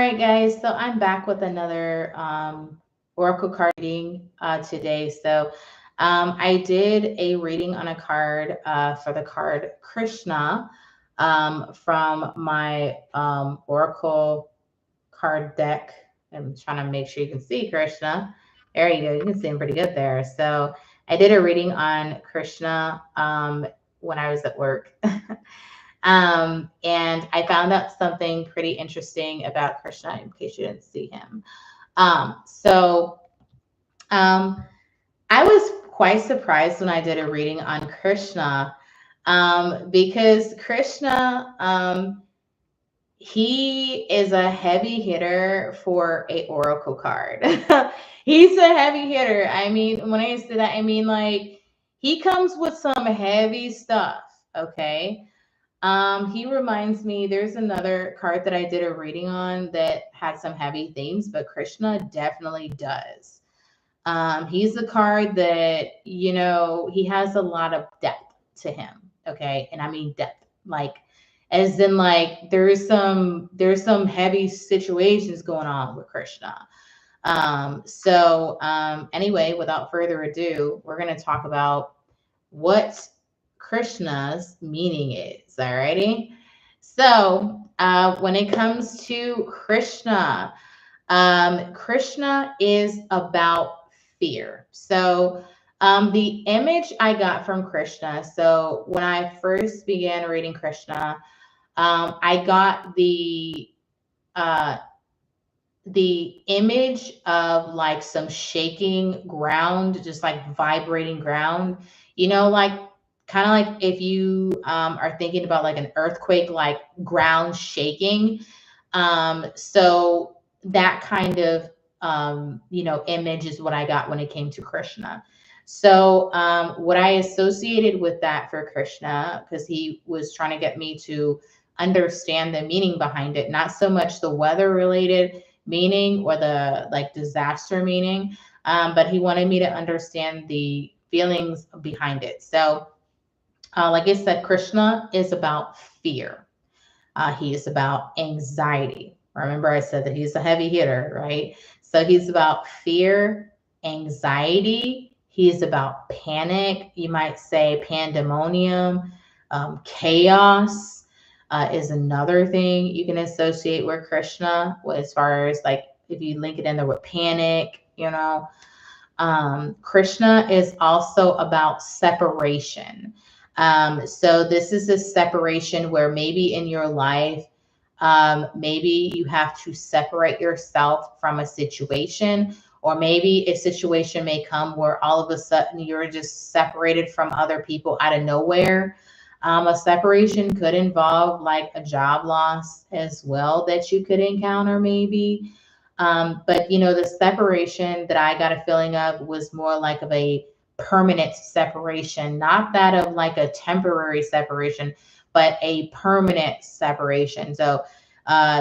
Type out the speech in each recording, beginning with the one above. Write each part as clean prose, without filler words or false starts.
right, guys. So I'm back with another Oracle card reading today. I did a reading on a card for the card Krishna from my Oracle card deck. I'm trying to make sure you can see Krishna. There you go. You can see him pretty good there. So I did a reading on Krishna when I was at work. And I found out something pretty interesting about Krishna in case you didn't see him. Um, so um, I was quite surprised when I did a reading on Krishna because Krishna, he is a heavy hitter for a oracle card. He's a heavy hitter. I mean, when I say that, I mean like he comes with some heavy stuff. Okay. He reminds me, there's another card that I did a reading on that had some heavy themes, but Krishna definitely does. He's a card that, he has a lot of depth to him. Okay. And I mean depth, like as in like there's some heavy situations going on with Krishna. Anyway, without further ado, we're gonna talk about what Krishna's meaning is. Alrighty. When it comes to Krishna, Krishna is about fear. The image I got from Krishna. So, when I first began reading Krishna, I got uh, the image of like some shaking ground, just like vibrating ground, like kind of like if you are thinking about like an earthquake, like ground shaking. So that kind of, image is what I got when it came to Krishna. What I associated with that for Krishna, because he was trying to get me to understand the meaning behind it, not so much the weather related meaning or the like disaster meaning, but he wanted me to understand the feelings behind it. Like I said, Krishna is about fear. He is about anxiety. Remember, I said that he's a heavy hitter, right? So he's about fear, anxiety. He's about panic. You might say pandemonium, chaos is another thing you can associate with Krishna, as far as like if you link it in there with panic, Krishna is also about separation. So this is a separation where maybe in your life, maybe you have to separate yourself from a situation, or maybe a situation may come where all of a sudden you're just separated from other people out of nowhere. A separation could involve like a job loss as well that you could encounter, maybe. But the separation that I got a feeling of was more like of a permanent separation, not that of like a temporary separation, but a permanent separation.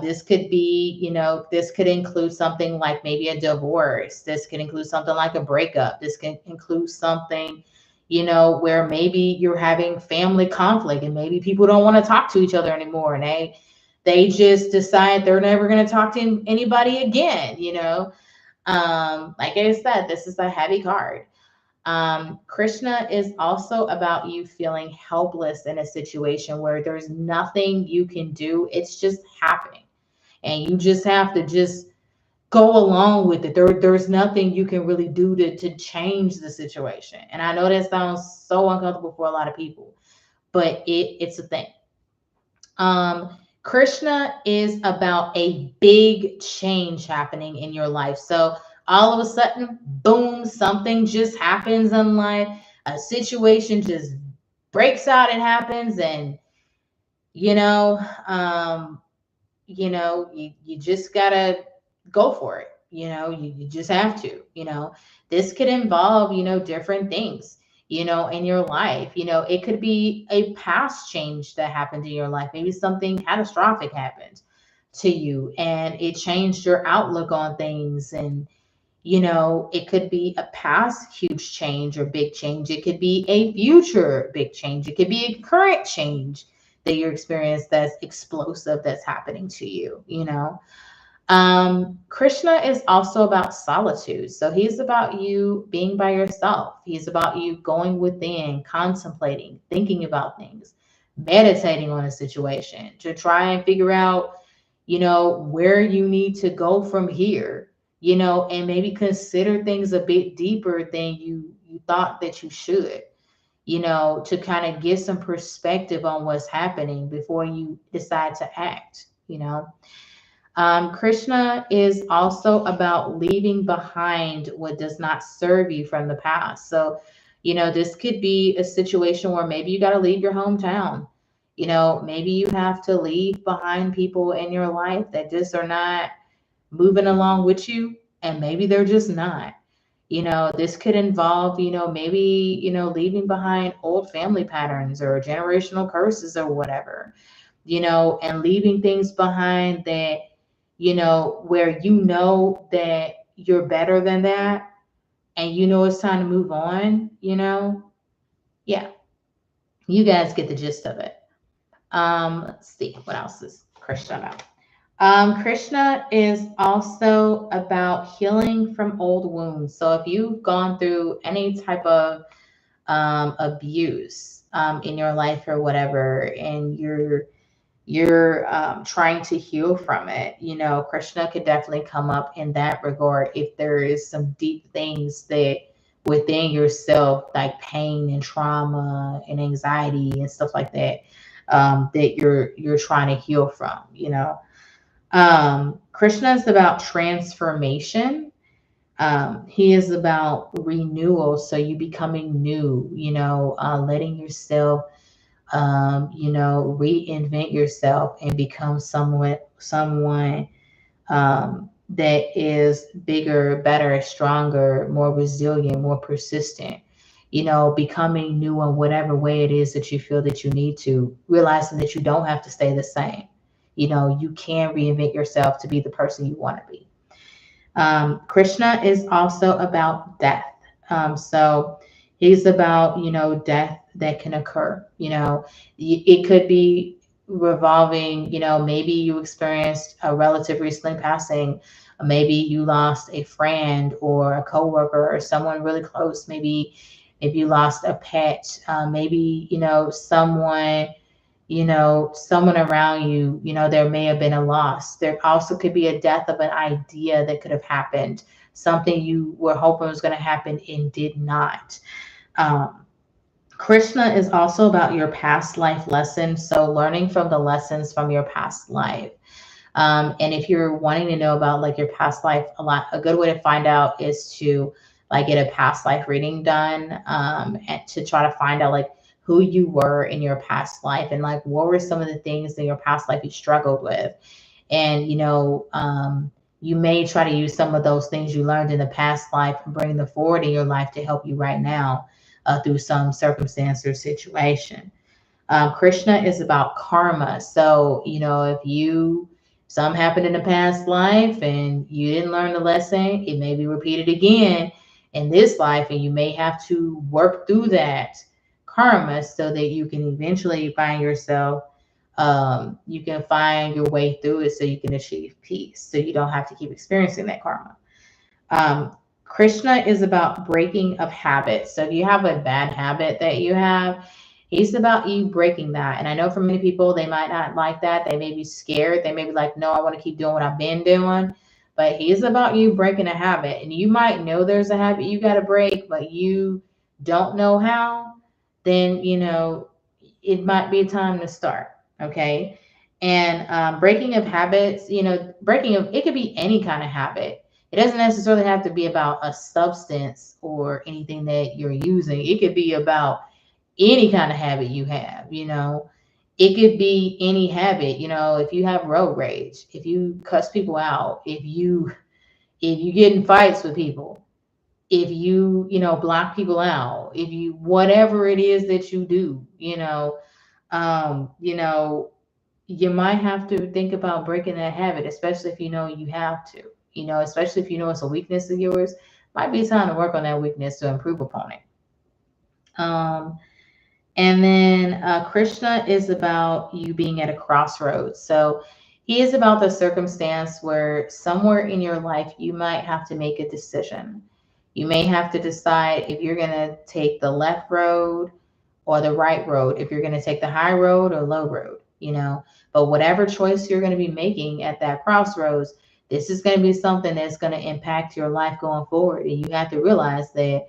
This could be, this could include something like maybe a divorce. This could include something like a breakup. This can include something, where maybe you're having family conflict and maybe people don't want to talk to each other anymore, and they just decide they're never going to talk to anybody again. Like I said, this is a heavy card. Krishna is also about you feeling helpless in a situation where there's nothing you can do. It's just happening. And you just have to just go along with it. There's nothing you can really do to change the situation. And I know that sounds so uncomfortable for a lot of people, but it's a thing. Krishna is about a big change happening in your life. So all of a sudden, boom, something just happens in life. A situation just breaks out and happens, and you know, um, you just gotta go for it. You just have to. This could involve, different things, in your life. It could be a past change that happened in your life. Maybe something catastrophic happened to you and it changed your outlook on things. And, it could be a past huge change or big change. It could be a future big change. It could be a current change that you're experiencing that's explosive that's happening to you. Krishna is also about solitude. So he's about you being by yourself. He's about you going within, contemplating, thinking about things, meditating on a situation to try and figure out, where you need to go from here, and maybe consider things a bit deeper than you thought that you should, to kind of get some perspective on what's happening before you decide to act, Krishna is also about leaving behind what does not serve you from the past. So, this could be a situation where maybe you got to leave your hometown. Maybe you have to leave behind people in your life that just are not moving along with you, and maybe they're just not. This could involve, maybe, leaving behind old family patterns or generational curses or whatever, and leaving things behind that where that you're better than that and it's time to move on, Yeah, you guys get the gist of it. Let's see, what else is Krishna about? Krishna is also about healing from old wounds. So if you've gone through any type of abuse in your life or whatever, and you're trying to heal from it, Krishna could definitely come up in that regard if there is some deep things that within yourself, like pain and trauma and anxiety and stuff like that, that you're trying to heal from. Krishna is about transformation. He is about renewal, so you becoming new, letting yourself reinvent yourself and become someone that is bigger, better, stronger, more resilient, more persistent, becoming new in whatever way it is that you feel that you need to, realizing that you don't have to stay the same. You can reinvent yourself to be the person you want to be. Krishna is also about death. So he's about, death that can occur. It could be revolving, maybe you experienced a relative recently passing. Maybe you lost a friend or a coworker or someone really close. Maybe you lost a pet. Maybe, someone around you, there may have been a loss. There also could be a death of an idea that could have happened, something you were hoping was going to happen and did not. Um, Krishna is also about your past life lessons. So learning from the lessons from your past life. And if you're wanting to know about like your past life, a good way to find out is to like get a past life reading done, and to try to find out like who you were in your past life and like what were some of the things in your past life you struggled with. And you may try to use some of those things you learned in the past life and bring them forward in your life to help you right now, through some circumstance or situation. Krishna is about karma. So, if some happened in the past life and you didn't learn the lesson, it may be repeated again in this life, and you may have to work through that karma so that you can eventually find yourself, you can find your way through it so you can achieve peace. So you don't have to keep experiencing that karma. Krishna is about breaking of habits. So if you have a bad habit that you have, he's about you breaking that. And I know for many people, they might not like that. They may be scared. They may be like, no, I want to keep doing what I've been doing. But he's about you breaking a habit. And you might know there's a habit you got to break, but you don't know how. Then, it might be time to start. Okay. And breaking of habits, it could be any kind of habit. It doesn't necessarily have to be about a substance or anything that you're using. It could be about any kind of habit you have. It could be any habit, if you have road rage, if you cuss people out, if you get in fights with people, if you block people out, if you whatever it is that you do, um, you know, you might have to think about breaking that habit, especially if you know you have to, especially if you know it's a weakness of yours. Might be time to work on that weakness to improve upon it. Um, and then Krishna is about you being at a crossroads. So He is about the circumstance where somewhere in your life you might have to make a decision. You may have to decide if you're going to take the left road or the right road, if you're going to take the high road or low road, you know. But whatever choice you're going to be making at that crossroads, this is going to be something that's going to impact your life going forward. And you have to realize that,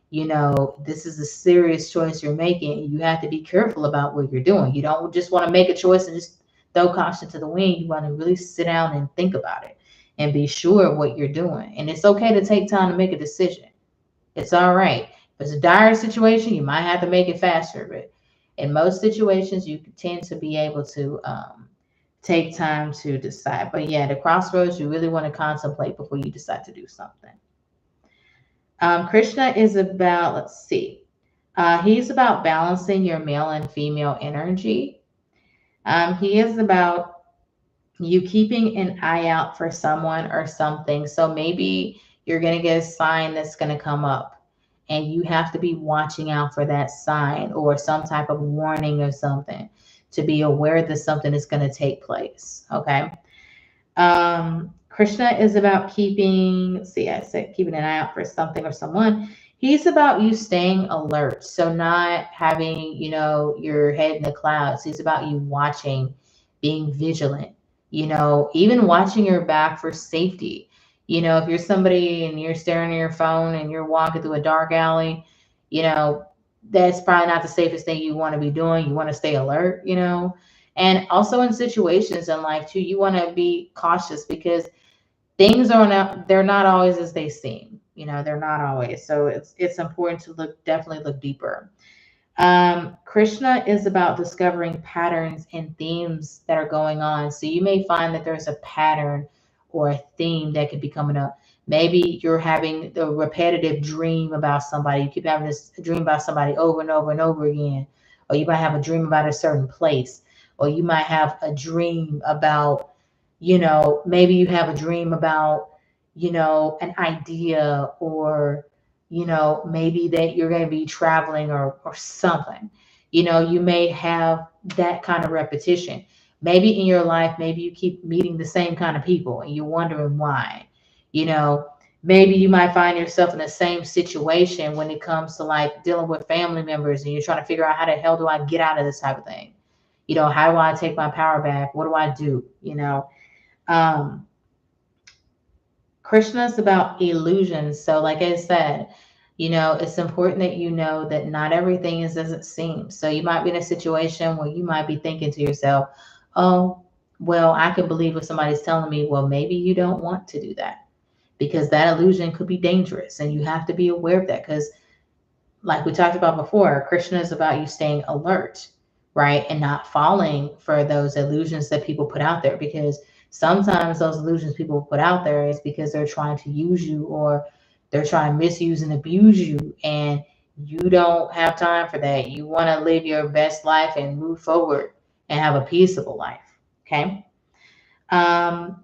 you know, this is a serious choice you're making. You have to be careful about what you're doing. You don't just want to make a choice and just throw caution to the wind. You want to really sit down and think about it and be sure of what you're doing. And it's okay to take time to make a decision. It's all right. If it's a dire situation, you might have to make it faster. But in most situations, you tend to be able to take time to decide. But yeah, the crossroads, you really want to contemplate before you decide to do something. Krishna is about, let's see, he's about balancing your male and female energy. He is about you keeping an eye out for someone or something. So maybe you're going to get a sign that's going to come up and you have to be watching out for that sign or some type of warning or something to be aware that something is going to take place. Okay. Krishna is about keeping, see, I said keeping an eye out for something or someone. He's about you staying alert. So not having, you know, your head in the clouds. He's about you watching, being vigilant, you know, even watching your back for safety. You know, if you're somebody and you're staring at your phone and you're walking through a dark alley, you know, that's probably not the safest thing you want to be doing. You want to stay alert, you know. And also in situations in life too, you want to be cautious because things are not, they're not always as they seem. You know, they're not always. So it's important to definitely look deeper. Krishna is about discovering patterns and themes that are going on. So you may find that there's a pattern or a theme that could be coming up. Maybe you're having the repetitive dream about somebody. You keep having this dream about somebody over and over and over again. Or you might have a dream about a certain place. Or you might have a dream about, you know, maybe you have a dream about, you know, an idea or you know, maybe that you're going to be traveling or something. You know, you may have that kind of repetition. Maybe in your life, maybe you keep meeting the same kind of people and you're wondering why. You know, maybe you might find yourself in the same situation when it comes to like dealing with family members and you're trying to figure out how the hell do I get out of this type of thing? You know, how do I take my power back? What do I do? You know, um, Krishna is about illusions. So, like I said, you know, it's important that you know that not everything is as it seems. So, you might be in a situation where you might be thinking to yourself, oh, well, I can believe if somebody's telling me, well, maybe you don't want to do that because that illusion could be dangerous. And you have to be aware of that because like we talked about before, Krishna is about you staying alert, right? And not falling for those illusions that people put out there because sometimes those illusions people put out there is because they're trying to use you or they're trying to misuse and abuse you. And you don't have time for that. You want to live your best life and move forward and have a peaceable life. Okay.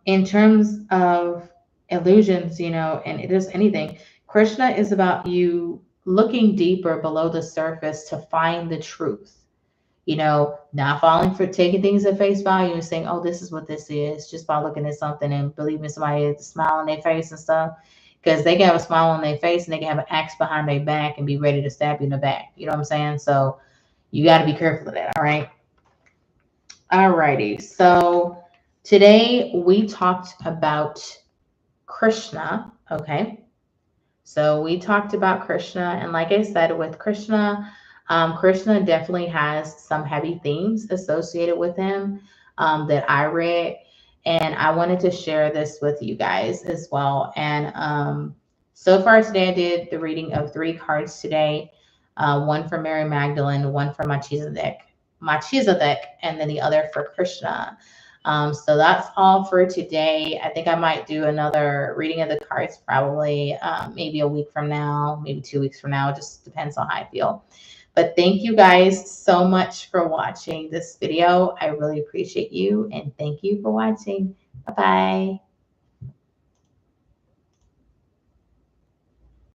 In terms of illusions, you know, and it is anything, Krishna is about you looking deeper below the surface to find the truth. You know, not falling for taking things at face value and saying, oh, this is what this is, just by looking at something and believing somebody smile on their face and stuff. Because they can have a smile on their face and they can have an axe behind their back and be ready to stab you in the back. You know what I'm saying? So you got to be careful of that. All right. Alrighty, so today we talked about Krishna. Okay, so we talked about Krishna, and like I said, with Krishna, Krishna definitely has some heavy themes associated with him that I read, and I wanted to share this with you guys as well. And so far today, I did the reading of three cards today, one for Mary Magdalene, one for Melchizedek, and then the other for Krishna. So that's all for today. I think I might do another reading of the cards probably maybe a week from now, maybe 2 weeks from now. It just depends on how I feel. But thank you guys so much for watching this video. I really appreciate you and thank you for watching. Bye-bye.